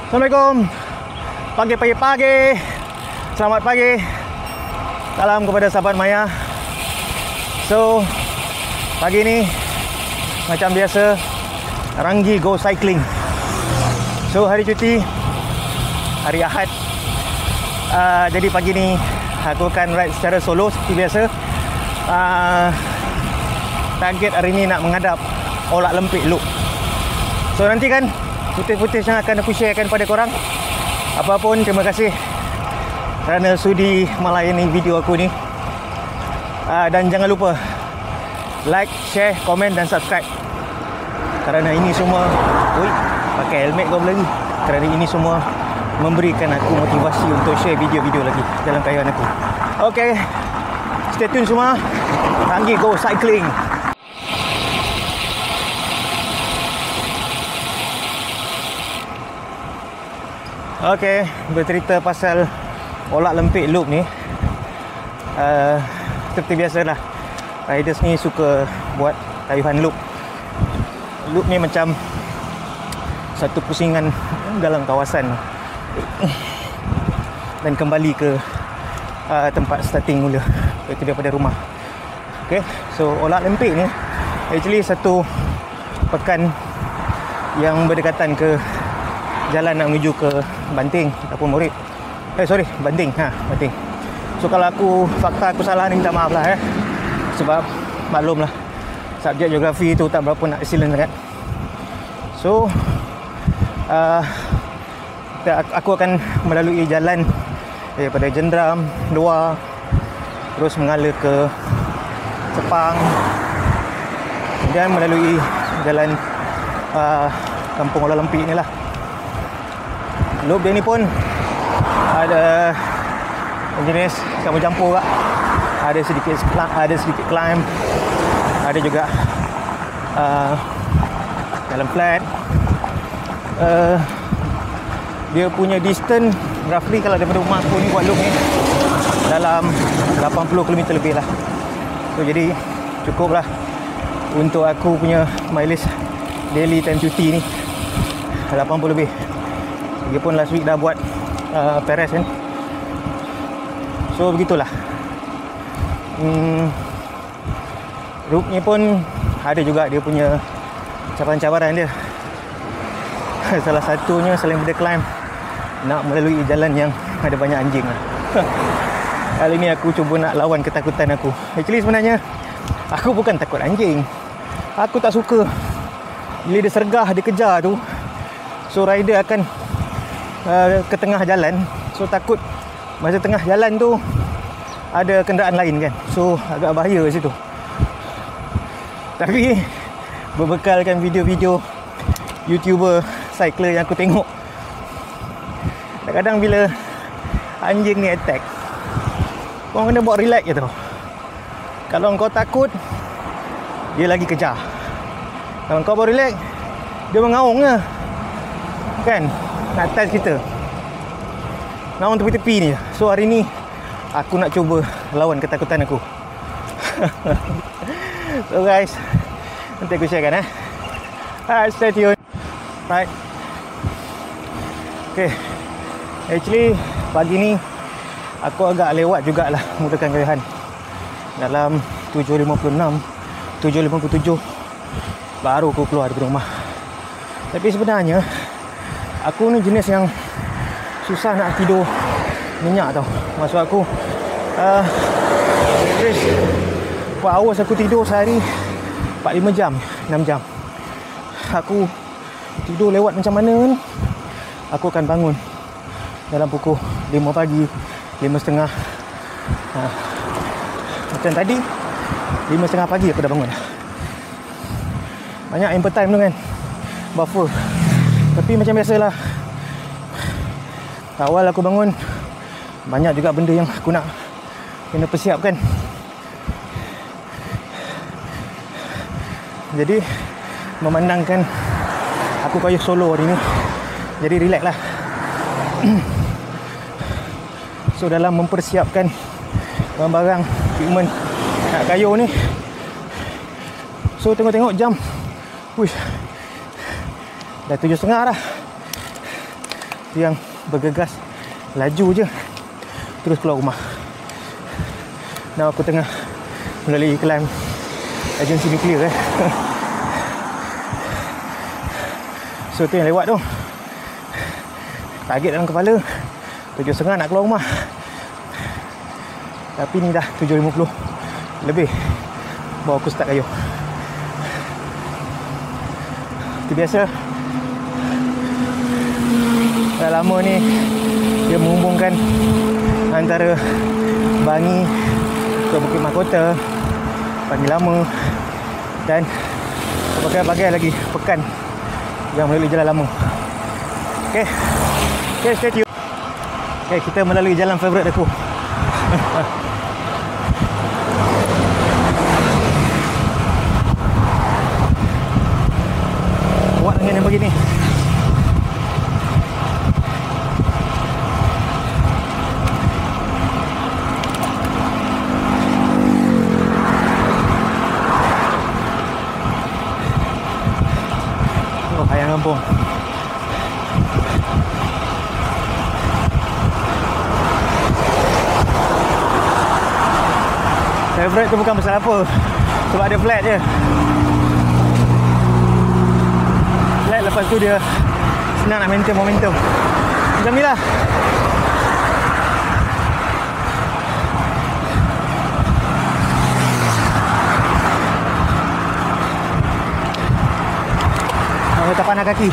Assalamualaikum. Pagi. Selamat pagi. Salam kepada sahabat Maya. So, pagi ni macam biasa Ranggi go cycling. So, hari cuti, hari Ahad. Jadi pagi ni aku akan ride secara solo seperti biasa. Target hari ni nak menghadap Olak Lempik Loop. So, nanti kan footage yang akan aku sharekan pada korang. Apapun, terima kasih kerana sudi melayani video aku ni. Dan jangan lupa like, share, komen dan subscribe. Kerana ini semua pakai helmet kau lagi. Kerana ini semua memberikan aku motivasi untuk share video-video lagi dalam kayuhan aku. Okay, stay tune semua. Ranggi go cycling. Okay, bercerita pasal Olak Lempik Loop ni. Seperti biasalah, riders ni suka buat kayuhan loop. Loop ni macam satu pusingan dalam kawasan dan kembali ke tempat starting mula, iaitu daripada rumah. Okay, so Olak Lempik ni actually satu pekan yang berdekatan ke jalan nak menuju ke Banting ataupun Morit. Banting. Banting. So kalau fakta aku salah ni, minta maaf lah sebab maklum lah, subjek geografi tu tak berapa nak excellent sangat. So aku akan melalui jalan daripada Jendram, Luar, terus mengalir ke Sepang, kemudian melalui jalan Kampung Olak Lempik ni lah. Loop dia ni pun ada jenis campur-campur kak. Ada sedikit climb, ada juga jalan flat. Dia punya distance roughly kalau daripada rumah aku ni buat loop ni dalam 80 km lebih lah. So jadi cukup lah untuk aku punya mileage daily time cuti ni, 80 lebih. Lagipun last week dah buat Perez kan. So begitulah. Route ni pun ada juga dia punya cabaran-cabaran dia. Salah satunya selain daripada climb, nak melalui jalan yang ada banyak anjing lah. Kali ni aku cuba nak lawan ketakutan aku. Actually sebenarnya aku bukan takut anjing. Aku tak suka bila dia sergah, dia kejar tu. So rider akan ke tengah jalan. So takut masa tengah jalan tu ada kenderaan lain kan. So agak bahaya kat situ. Tapi berbekalkan video-video YouTuber cycler yang aku tengok, kadang-kadang bila anjing ni attack, kau kena buat relax je tau. Kalau kau takut, dia lagi kejar. Kalau kau buat relax, dia mengaung je kan, nak touch kita, namun tepi-tepi ni. So hari ni aku nak cuba lawan ketakutan aku. So guys, nanti aku sharekan Alright, stay tune. Right. Okay, actually pagi ni aku agak lewat jugalah mulakan kayuhan. Dalam 7.56, 7.57 baru aku keluar dari rumah. Tapi sebenarnya aku ni jenis yang susah nak tidur nyenyak tau. Maksud aku average per hours aku tidur sehari 4-5 jam, 6 jam. Aku tidur lewat macam mana ni, aku akan bangun dalam pukul 5 pagi, 5.30. Macam tadi 5.30 pagi aku dah bangun. Banyak ample time tu kan, buffer. Tapi macam biasalah, awal aku bangun banyak juga benda yang aku nak kena persiapkan. Jadi memandangkan aku kayuh solo hari ni, jadi relax lah. So dalam mempersiapkan barang-barang equipment nak kayuh ni, so tengok-tengok jam, wish, dah 7.30 dah. yang bergegas laju je terus keluar rumah. Now aku tengah melalui iklan agensi nuklear So tu yang lewat tu, target dalam kepala 7.30 nak keluar rumah, tapi ni dah 7.50 lebih baru aku start kayuh. Itu biasa, dah lama ni dia menghubungkan antara Bangi ke Bukit Mahkota, Bangi Lama dan berbagai-bagai lagi pekan yang melalui jalan lama. Okay, stay tune. Okay, kita melalui jalan favourite aku. Kuat angin yang begini. Ayam kampung. Favorite tu bukan pasal apa, sebab ada flat je. Flat, lepas tu dia senang nak maintain momentum. Macam ni lah. Tak panas kaki.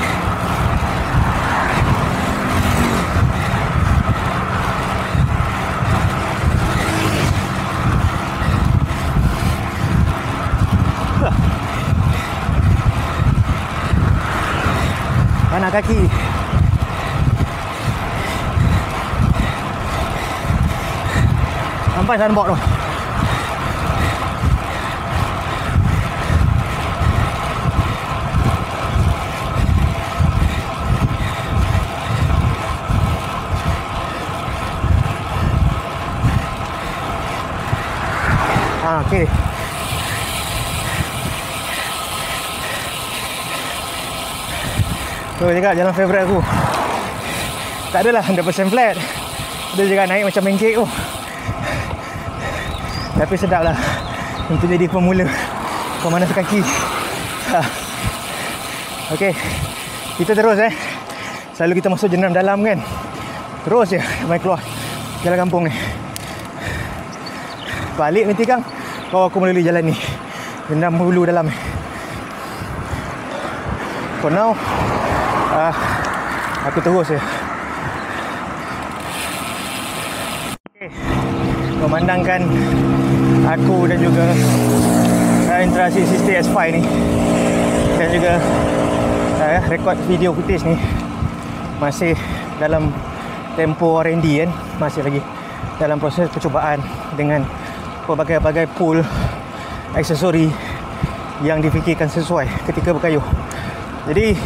Panas kaki. Sampai sunblock tu. Okey. Tu juga jalan favourite aku. Tak adalah 100% flat. Dia juga naik macam pancake tu. Tapi sedap lah untuk jadi pemula pemanas kaki. Okey. Kita terus Selalu kita masuk jenam dalam kan. Terus je main keluar jalan kampung ni. Balik nanti Kang, bawa aku melalui jalan ni. Jenam hulu dalam ni. For now, aku terus je. Okay. Memandangkan aku dan juga interaksi Insta S5 ni dan juga rekod video footage ni masih dalam tempo R&D kan, masih lagi dalam proses percubaan dengan pelbagai-bagai pool aksesori yang difikirkan sesuai ketika berkayuh. Jadi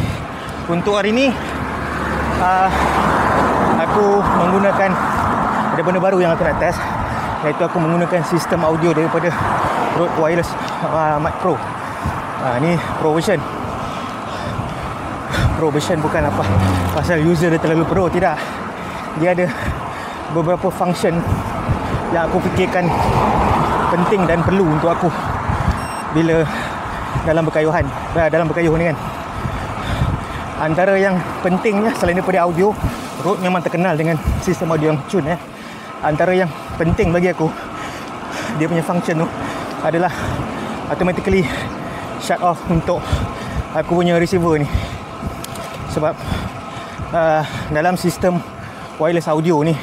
untuk hari ni aku menggunakan, ada benda baru yang aku nak test, iaitu aku menggunakan sistem audio daripada Rode Wireless Mic Pro. Ni Pro version. Pro version bukan apa pasal user dia terlalu pro, tidak. Dia ada beberapa function yang aku fikirkan penting dan perlu untuk aku bila dalam berkayuhan, dalam berkayuh ni kan. Antara yang pentingnya selain daripada audio, Rode memang terkenal dengan sistem audio yang cun Antara yang penting bagi aku, dia punya function tu adalah automatically shut off untuk aku punya receiver ni. Sebab dalam sistem wireless audio ni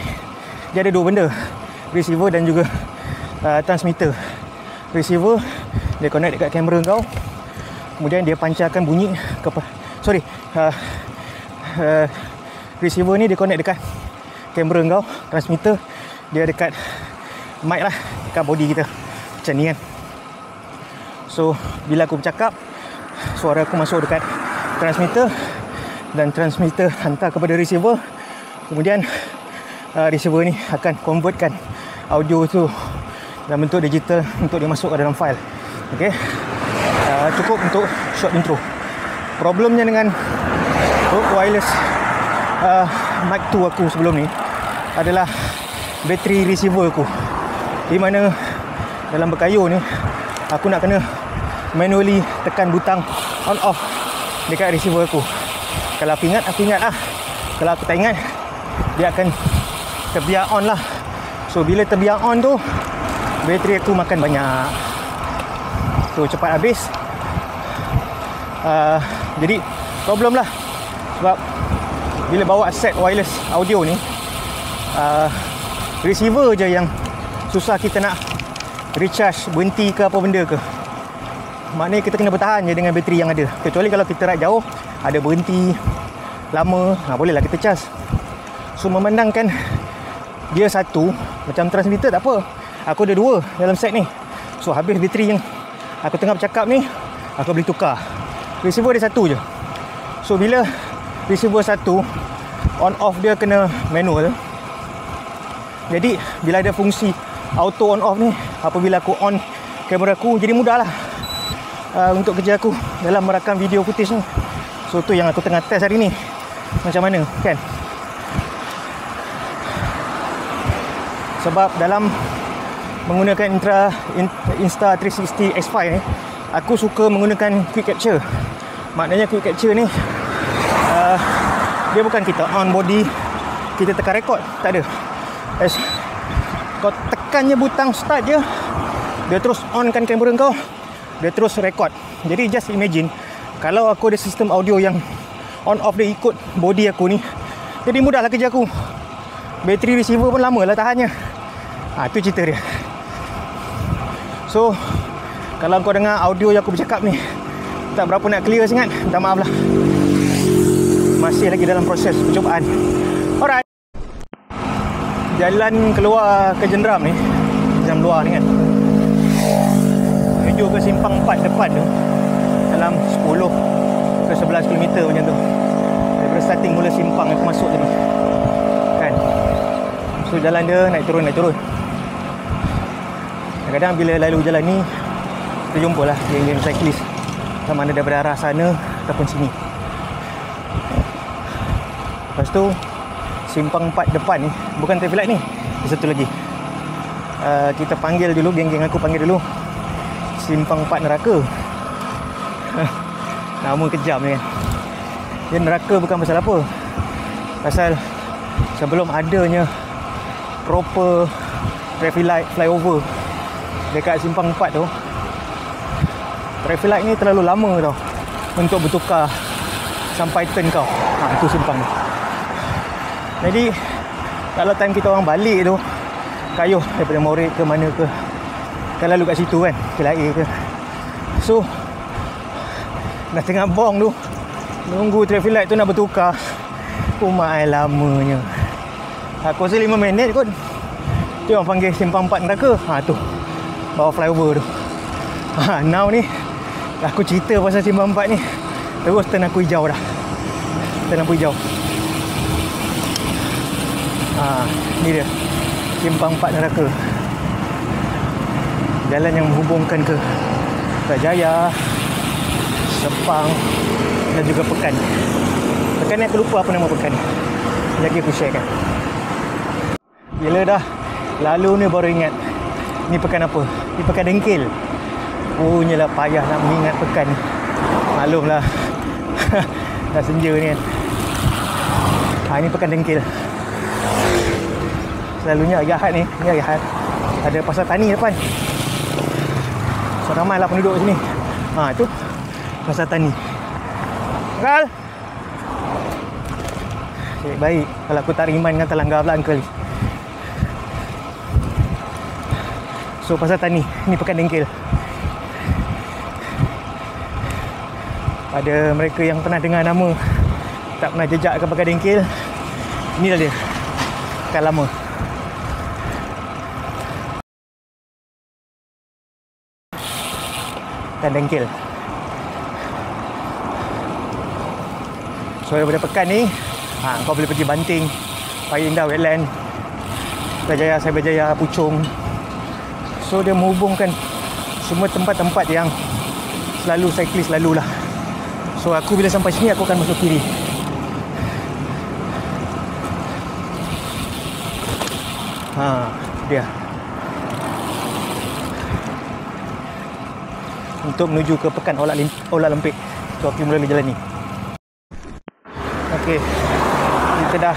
dia ada dua benda, receiver dan juga transmitter. Receiver dia connect dekat kamera kau, kemudian dia pancarkan bunyi ke receiver ni dia connect dekat kamera kau, transmitter dia dekat mic lah, dekat body kita macam ni kan. So bila aku bercakap, suara aku masuk dekat transmitter dan transmitter hantar kepada receiver, kemudian receiver ni akan convertkan audio tu dalam bentuk digital untuk dimasukkan dalam file. Okey. Cukup untuk short intro. Problemnya dengan Rode Wireless mic 2 aku sebelum ni adalah bateri receiver aku, di mana dalam berkayuh ni aku nak kena manually tekan butang on off dekat receiver aku. Kalau aku ingat lah. Kalau aku tak ingat, dia akan terbiar on lah. So bila terbiar on tu, bateri aku makan banyak, so cepat habis. Jadi problem lah. Sebab bila bawa set wireless audio ni, receiver je yang susah kita nak recharge, berhenti ke apa benda ke. Maknanya kita kena bertahan je dengan bateri yang ada. Kecuali kalau kita ride jauh, ada berhenti lama, bolehlah kita charge. So memandangkan dia satu, macam transmitter tak apa, aku ada dua dalam set ni. So habis bateri yang aku tengah bercakap ni, aku boleh tukar. Receiver dia satu je. So bila receiver satu, on off dia kena manual. Jadi bila ada fungsi auto on off ni, apabila aku on kamera aku, jadi mudah lah untuk kerja aku dalam merakam video footage ni. So tu yang aku tengah test hari ni, macam mana kan. Sebab dalam menggunakan Insta360 X5 ni, aku suka menggunakan quick capture. Maknanya quick capture ni dia bukan kita on body, kita tekan record, tak ada. Kau tekan je butang start je, dia terus on kan kamera kau, dia terus record. Jadi just imagine kalau aku ada sistem audio yang on off dia ikut body aku ni, jadi mudahlah kerja aku. Bateri receiver pun lama lah tahannya. Tu cerita dia. So kalau kau dengar audio yang aku bercakap ni tak berapa nak clear sangat, minta maaf lah. Masih lagi dalam proses percubaan. Alright, jalan keluar ke Jenderam ni, jam luar ni kan, menuju ke simpang 4 depan tu, dalam 10 ke 11 km macam tu. Daripada starting mula simpang aku masuk tadi kan. So jalan dia naik turun. Kadang-kadang bila lalu jalan ni, kita jumpa lah geng-geng cyclist, sama ada daripada arah sana ataupun sini. Lepas tu simpang 4 depan ni, bukan traffic light ni, ada satu lagi. Kita panggil dulu, geng-geng aku panggil dulu simpang 4 neraka. Nama kejam ni kan. Dia neraka bukan pasal apa, pasal sebelum adanya proper traffic light flyover dekat simpang 4 tu, traffic light ni terlalu lama tau untuk bertukar sampai turn kau. Itu simpang ni. Jadi kalau time kita orang balik tu, kayuh daripada Morik ke mana ke, kan lalu kat situ kan, Kelai ke. So dah tengah bong tu, nunggu traffic light tu nak bertukar, kumai lamanya. Aku rasa 5 minit kot. Dia orang panggil simpang 4 neraka. Tu bawah flyover tu. Now ni aku cerita pasal simpang 4 ni, terus turn aku hijau dah. Turn lampu hijau. Ni dia simpang 4 neraka. Jalan yang menghubungkan ke Putrajaya, Sepang dan juga Pekan. Pekan ni aku lupa apa nama Pekan ni. Lagi aku share kan. Bila dah lalu ni baru ingat, ni Pekan apa? Ni Pekan Dengkil. Punyalah payah nak mengingat Pekan ni. Maklumlah. Dah senja ni kan. Ni Pekan Dengkil. Selalunya hari Ahad ni hari Ahad, ada pasar tani depan. So ramailah penduduk sini. Itu pasar tani. Kal. Baik kalau aku tak riman dengan telanggar pula Uncle. So pasar tani, ni Pekan Dengkil. Pada mereka yang pernah dengar nama, tak pernah jejak ke Pekan Dengkil, inilah dia, Pekan lama. Pekan Dengkil. So daripada Pekan ni, kau boleh pergi Banting, Paya Indah Wetland, Putrajaya, Cyberjaya, Puchong. So dia menghubungkan semua tempat-tempat yang selalu cyclist lalu lah. So aku bila sampai sini, aku akan masuk kiri. Dia untuk menuju ke Pekan Olak Lempik. So aku melalui jalan ni. Okey, kita dah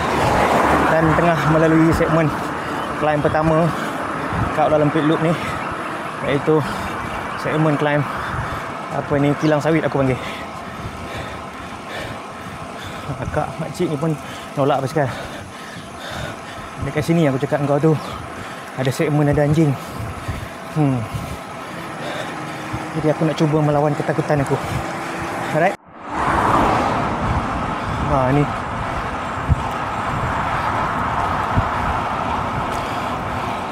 dan tengah melalui segmen climb pertama kat Olak Lempik Loop ni, iaitu segmen climb apa ni, Kilang Sawit aku panggil. Akak makcik ni pun nolak basikal. Dekat sini aku cakap kau tu ada segmen ada anjing. Jadi aku nak cuba melawan ketakutan aku. Alright. Ni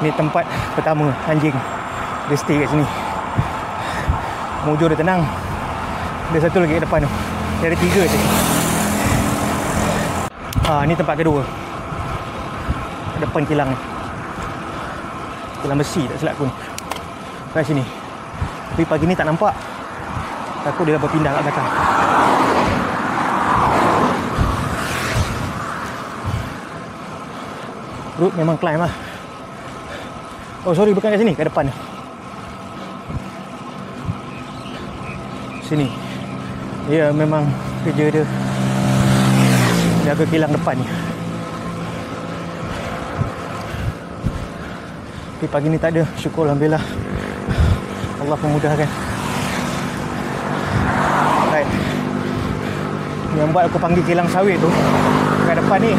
ni tempat pertama anjing dia stay kat sini. Mujur dia tenang. Ada satu lagi kat depan tu. Dia ada 3 je. Ni tempat kedua. Depan kilang ni. Kilang besi tak silap aku ni. Kat sini. Tapi pagi ni tak nampak. Takut dia dah berpindah kat belakang. Route memang climb lah. Oh sorry, bukan kat sini, kat depan. Sini. Dia memang kerja dia jaga kilang depan ni. Tapi pagi ni tak ada. Syukur alhamdulillah. Allah memudahkan. Right. Yang buat aku panggil Kilang Sawit tu kat depan ni.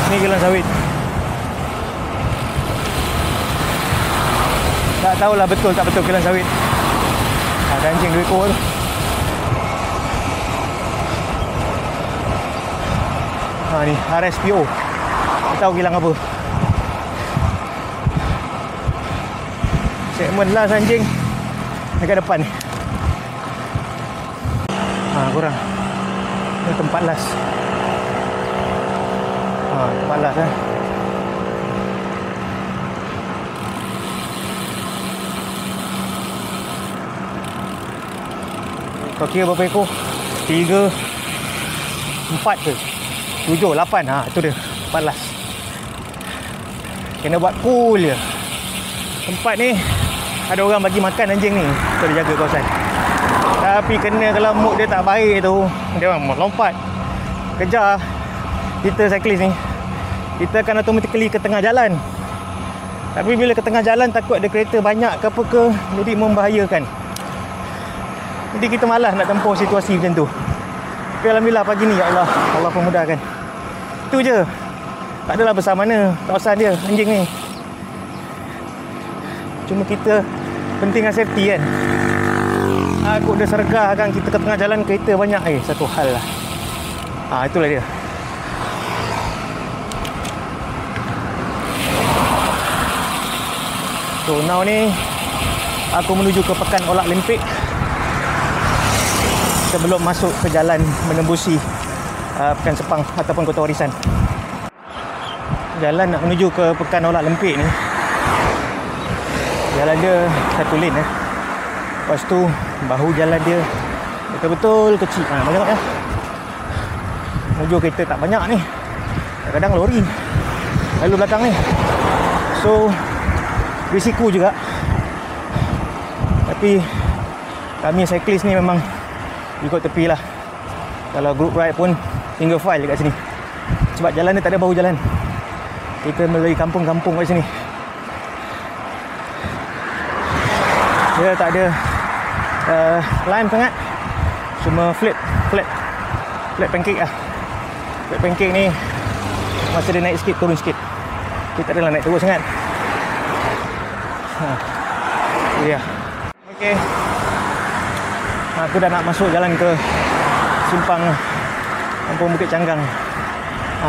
Ni Kilang Sawit. Tak tahulah betul tak betul Kilang Sawit. Ada anjing 2 ekor tu. Ni RSPO. Tak tahu kilang apa. Segmen last anjing dekat depan ni. Kurang. Ni tempat last. Tempat last . Kau kira berapa ekor? 3 4 ke? 7, 8. Itu dia. Tempat last. Kena buat cool je. Tempat ni ada orang bagi makan anjing ni. Kau dia jaga kawasan. Tapi kena kalau mood dia tak baik tu, dia orang lompat kejar kita cyclist ni. Kita akan automatically ke tengah jalan. Tapi bila ke tengah jalan takut ada kereta banyak ke apa ke, jadi membahayakan. Jadi kita malas nak tempuh situasi macam tu. Tapi alhamdulillah pagi ni, ya Allah, Allah pemudahkan. Itu je. Tak adalah besar mana kawasan dia, anjing ni. Cuma kita pentingkan safety kan. Aku dah sergah kan kita ke tengah jalan kereta banyak. Satu hal lah. Itulah dia. So now ni aku menuju ke Pekan Olak Lempik. Sebelum masuk ke jalan menembusi Pekan Sepang ataupun Kota Warisan. Jalan nak menuju ke Pekan Olak Lempik ni, jalan dia satu lane Lepas tu bahu jalan dia betul-betul kecil. Banyak ya. Menuju kereta tak banyak ni. Kadang-kadang lori lalu belakang ni. So risiko juga. Tapi kami cyclist ni memang ikut tepi lah. Kalau group ride pun single file dekat sini. Sebab jalan ni tak ada bahu jalan. Kita melalui kampung-kampung kat sini. Dia tak ada climb sangat. Cuma flat pancake lah. Flat pancake ni masa dia naik sikit, turun sikit. Dia tak adalah naik terus sangat. Ya. Okey. Aku dah nak masuk jalan ke simpang Kampung Bukit Canggang.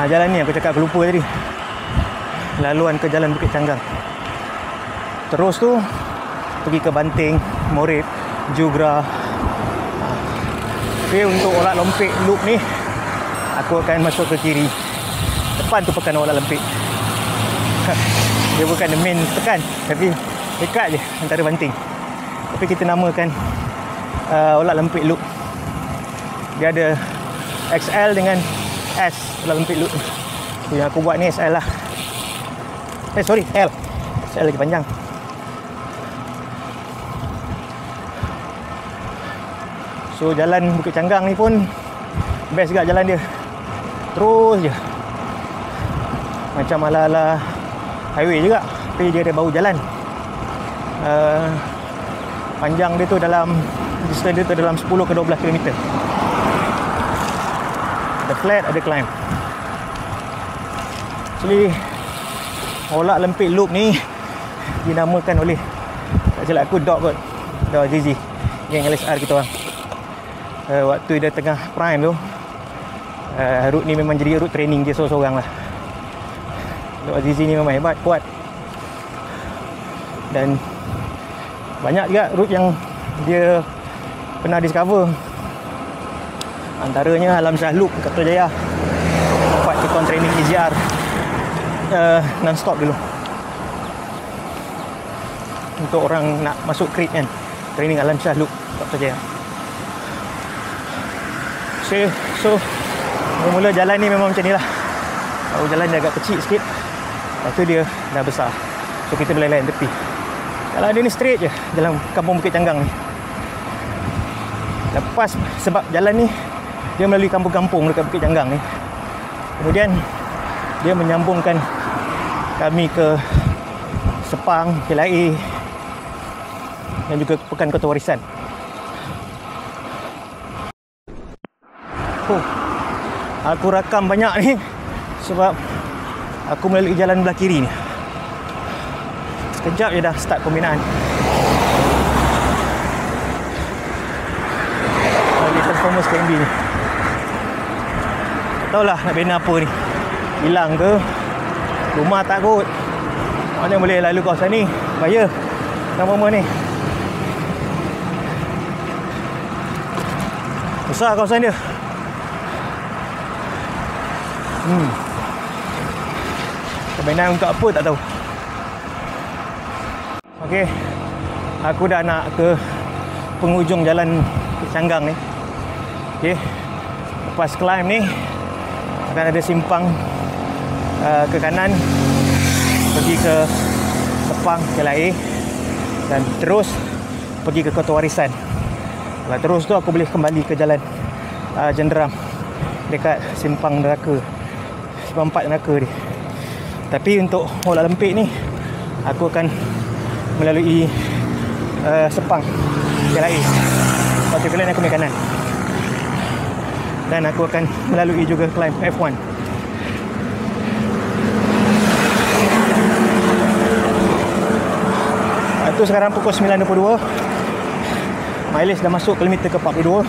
Jalan ni aku cakap aku lupa tadi. Laluan ke jalan Bukit Canggang. Terus tu pergi ke Banting, Morib, Jugra. Tapi untuk Olak Lempik Loop ni aku akan masuk ke kiri. Depan tu Pekan Olak Lempik. Dia bukan the main pekan, tapi dekat je antara banting. Tapi kita namakan Olak Lempit Loop. Dia ada XL dengan S Olak Lempit Loop. So, yang aku buat ni XL lah. Sorry, L. XL lagi panjang. So jalan Bukit Canggang ni pun best juga jalan dia. Terus je. Macam ala-ala highway juga, tapi dia ada bau jalan. Panjang dia tu dalam, distance dia tu dalam 10 ke 12 km. Ada flat, ada climb. Actually Olak Lempit Loop ni dinamakan oleh, tak silap aku, Dog kot, Dog Azizi, geng LSR kita orang. Waktu dia tengah prime tu, route ni memang jadi route training dia seorang-seorang lah. Dog Azizi ni memang hebat, kuat. Dan banyak juga route yang dia pernah discover. Antaranya Alam Shah Loop kat Putrajaya, tempat kita training EGR non-stop dulu. Untuk orang nak masuk crit kan, training Alam Shah Loop kat Putrajaya. So mula-mula jalan ni memang macam ni lah. Kalau jalan dia agak kecil sikit, lepas tu dia dah besar, so kita boleh layan tepi. Kalau dia ni straight je jalan kampung Bukit Canggang ni. Lepas, sebab jalan ni dia melalui kampung-kampung dekat Bukit Canggang ni, kemudian dia menyambungkan kami ke Sepang, KLIA dan juga Pekan Kota Warisan. Aku rakam banyak ni sebab aku melalui jalan belah kiri ni. Sekejap je dah start pembinaan. Lagi Transformers KMB ni. Tak tahulah nak bina apa ni. Hilang ke? Rumah tak kot. Mana boleh lalu kawasan ni? Bahaya Transformers ni. Besar kawasan dia. Permainan untuk apa tak tahu. Okey, aku dah nak ke penghujung jalan Bukit Canggang ni. Okey, lepas climb ni akan ada simpang ke kanan pergi ke Sepang, KLIA, dan terus pergi ke Kota Warisan. Kalau terus tu aku boleh kembali ke jalan Jenderam dekat simpang neraka, simpang 4 neraka ni. Tapi untuk Olak Lempit ni aku akan melalui Sepang, KLIA. Lepas tu kalian aku ambil kanan, dan aku akan melalui juga climb F1. Itu sekarang pukul 9.22. Mileage dah masuk kilometer ke 42.